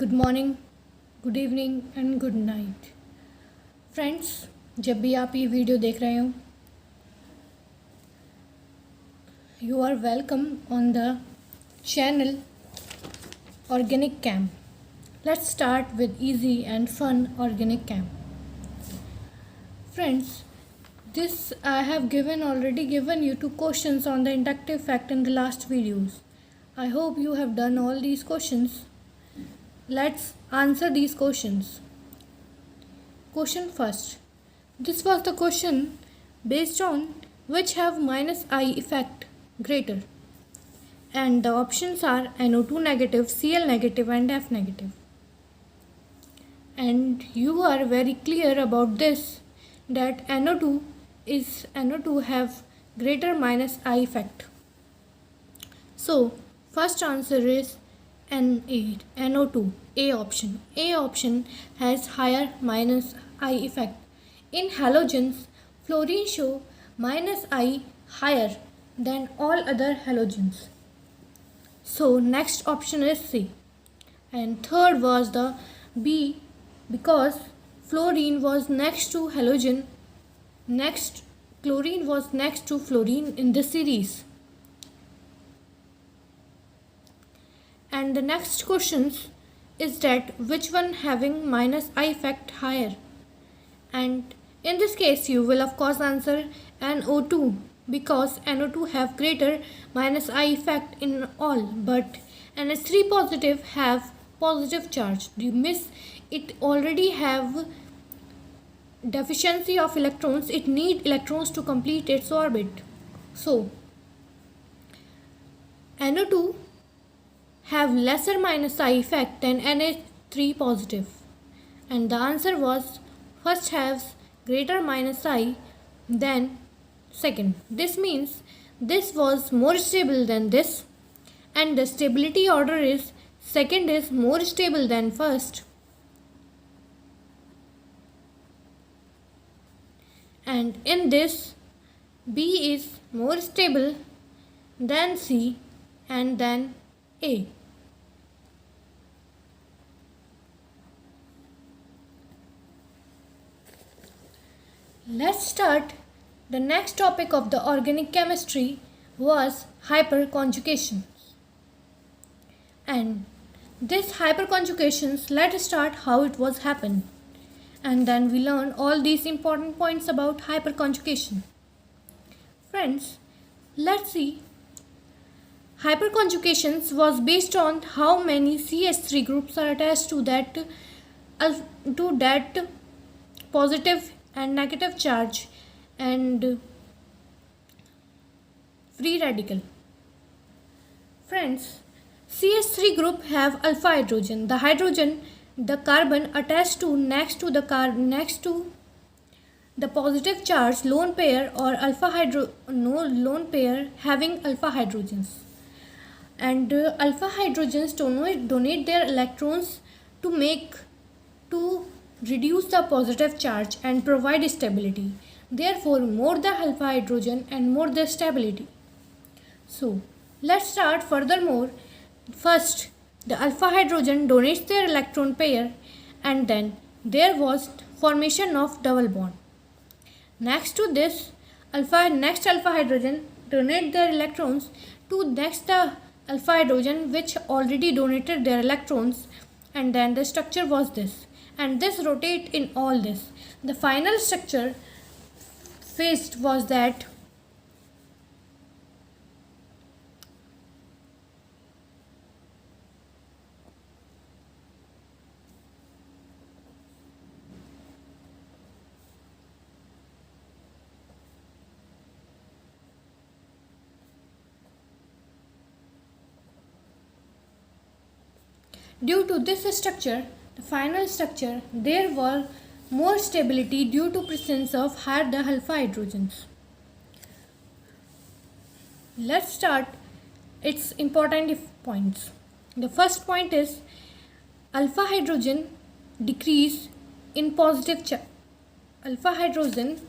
Good morning, good evening and good night friends. जब भी आप ये वीडियो देख रहे हो, you are welcome on the channel organic camp. Let's start with easy and fun organic camp. Friends, this I have already given you two questions on the inductive fact in the last videos. I hope you have done all these questions. Let's answer these questions. Question first. This was the question based on which have minus I effect greater. And the options are NO2 negative, Cl negative and F negative. And you are very clear about this, that NO2 have greater minus I effect. So first answer is NO2, A option. A option has higher minus I effect. In halogens, fluorine show minus I higher than all other halogens. So next option is C. And third was the B, because fluorine was next to halogen. Chlorine was next to fluorine in the series. And the next questions is that which one having minus I effect higher. And in this case you will of course answer NO2, because NO2 have greater minus I effect in all, but NH3 positive have positive charge. You miss it already have deficiency of electrons. It need electrons to complete its orbit. So NO2 have lesser minus I effect than NH3 positive, and the answer was first has greater minus I than second. This means this was more stable than this, and the stability order is second is more stable than first. And in this, B is more stable than C and then A. Let's start. The next topic of the organic chemistry was hyperconjugations. And this hyperconjugations, let's start how it was happened. And then we learn all these important points about hyperconjugation. Friends, let's see. Hyperconjugations was based on how many CH3 groups are attached to that positive and negative charge and free radical. Friends, CH3 group have alpha hydrogen. The carbon attached to next to the positive charge lone pair or lone pair having alpha hydrogens. And alpha hydrogens donate their electrons to reduce the positive charge and provide stability. Therefore, more the alpha hydrogen and more the stability. So let's start furthermore. First, the alpha hydrogen donates their electron pair, and then there was formation of double bond. Next to this, next alpha hydrogen donate their electrons to next alpha hydrogen which already donated their electrons, and then the structure was this, and this rotate in all this. The final structure faced was that due to this structure, the final structure, there were more stability due to presence of higher the alpha hydrogens. Let's start its important points. The first point is alpha hydrogen decrease in positive charge. Alpha hydrogen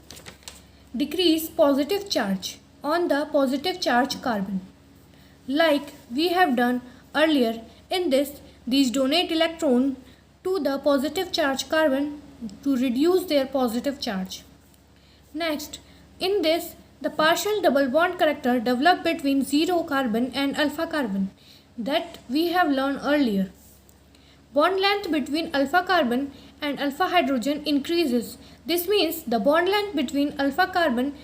decrease positive charge on the positive charge carbon. Like we have done earlier, in this These donate electron to the positive charge carbon to reduce their positive charge. Next, in this, the partial double bond character developed between 0 carbon and alpha carbon that we have learned earlier. Bond length between alpha carbon and alpha hydrogen increases. This means the bond length between alpha carbon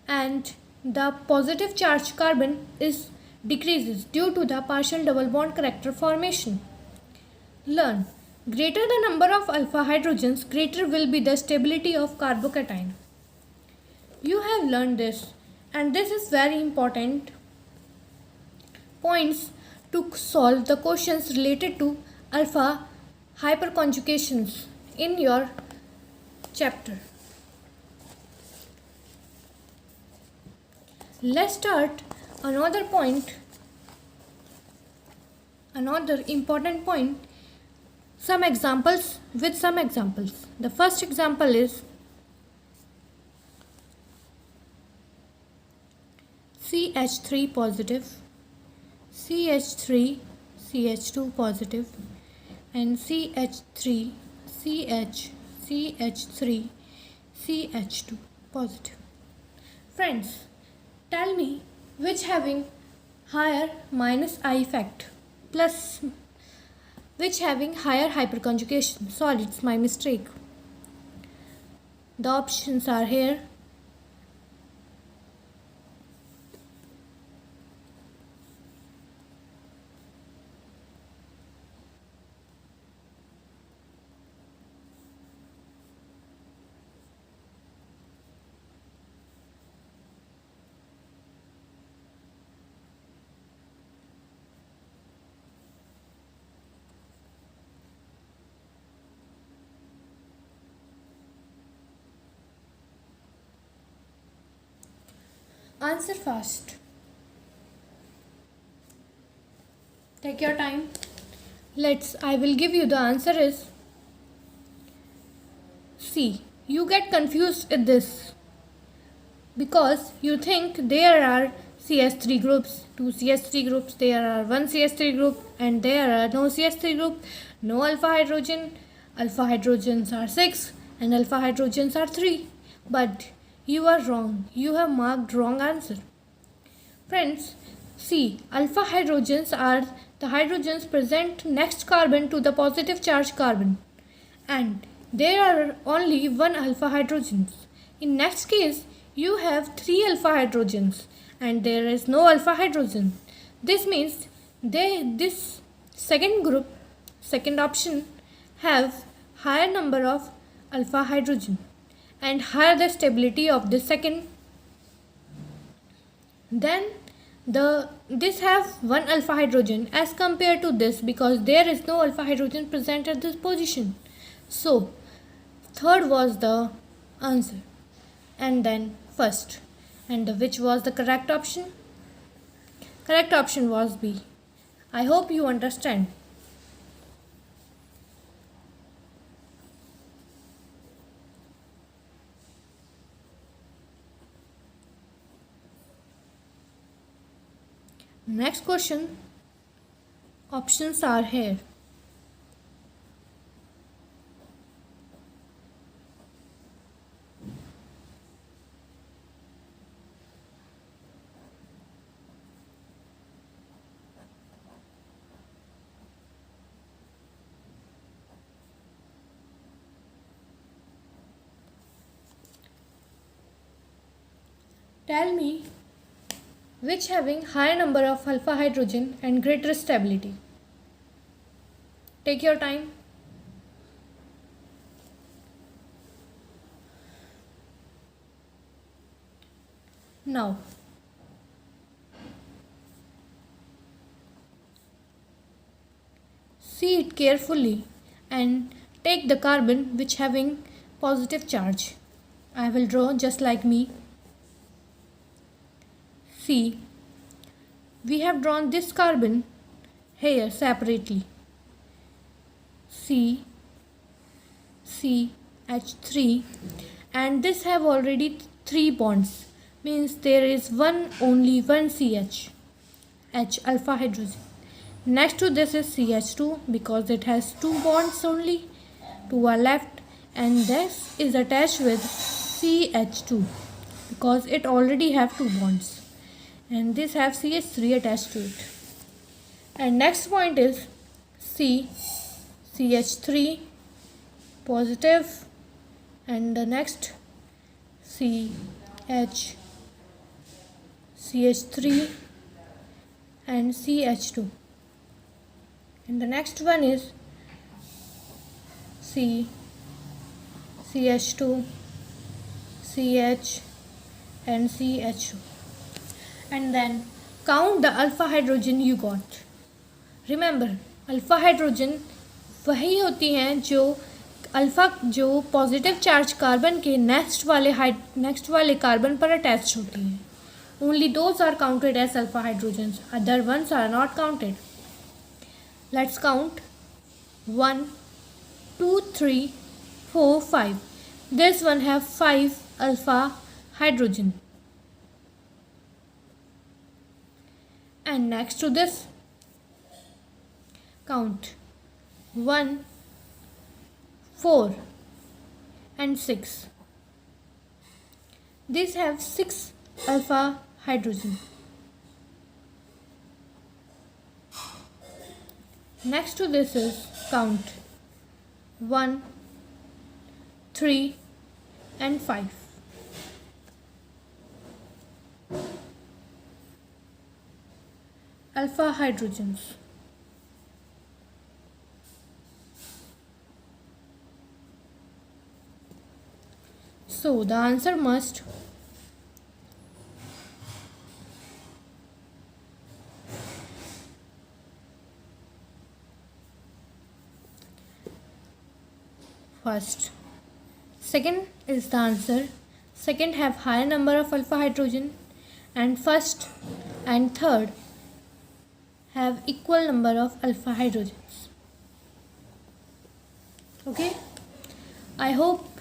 and the positive charge carbon is decreases due to the partial double bond character formation. Learn. Greater the number of alpha hydrogens, greater will be the stability of carbocation. You have learned this, and this is very important points to solve the questions related to alpha hyperconjugations in your chapter. Let's start another important point. Some examples. The first example is CH3 positive, CH3, CH2 positive, and CH3, CH3, CH2 positive. Friends, tell me which having higher minus I effect plus which having higher hyperconjugation. Sorry, it's my mistake. The options are here. Answer fast. Take your time. I will give you the answer is C. You get confused with this because you think there are CH3 groups, 2 CH3 groups, there are 1 CH3 group, and there are no CH3 group, no alpha hydrogen. Alpha hydrogens are 6 and alpha hydrogens are 3. But you are wrong. You have marked wrong answer. Friends, see, alpha hydrogens are the hydrogens present next carbon to the positive charge carbon, and there are only 1 alpha hydrogens. In next case, you have 3 alpha hydrogens and there is no alpha hydrogen. This means this second option have higher number of alpha hydrogen and higher the stability of the second. Then this have 1 alpha hydrogen as compared to this because there is no alpha hydrogen present at this position. So third was the answer, and then first. And which was the correct option? Correct option was B. I hope you understand. Next question. Options are here. Tell me which having higher number of alpha hydrogen and greater stability. Take your time. Now, see it carefully and take the carbon which having positive charge. I will draw just like me. See, we have drawn this carbon here separately. CH3, and this have already 3 bonds, means there is only one CH, H alpha hydrogen. Next to this is CH2 because it has 2 bonds only to our left, and this is attached with CH2 because it already have 2 bonds, and this have CH3 attached to it. And next point is CH3 positive, and the next CH3 and CH2, and the next one is CH2, CH and CH2. And then count the alpha hydrogen you got. Remember, alpha hydrogen वही होती हैं जो positive charge carbon के next वाले carbon पर attach होती हैं. Only those are counted as alpha hydrogens. Other ones are not counted. Let's count. 1, 2, 3, 4, 5. This one have 5 alpha hydrogen. And next to this, count 1, 4 and 6. These have 6 alpha hydrogen. Next to this is count 1, 3 and 5. Alpha hydrogens. So the answer must first. Second is the answer. Second have higher number of alpha hydrogen, and first and third have equal number of alpha hydrogens. Okay, I hope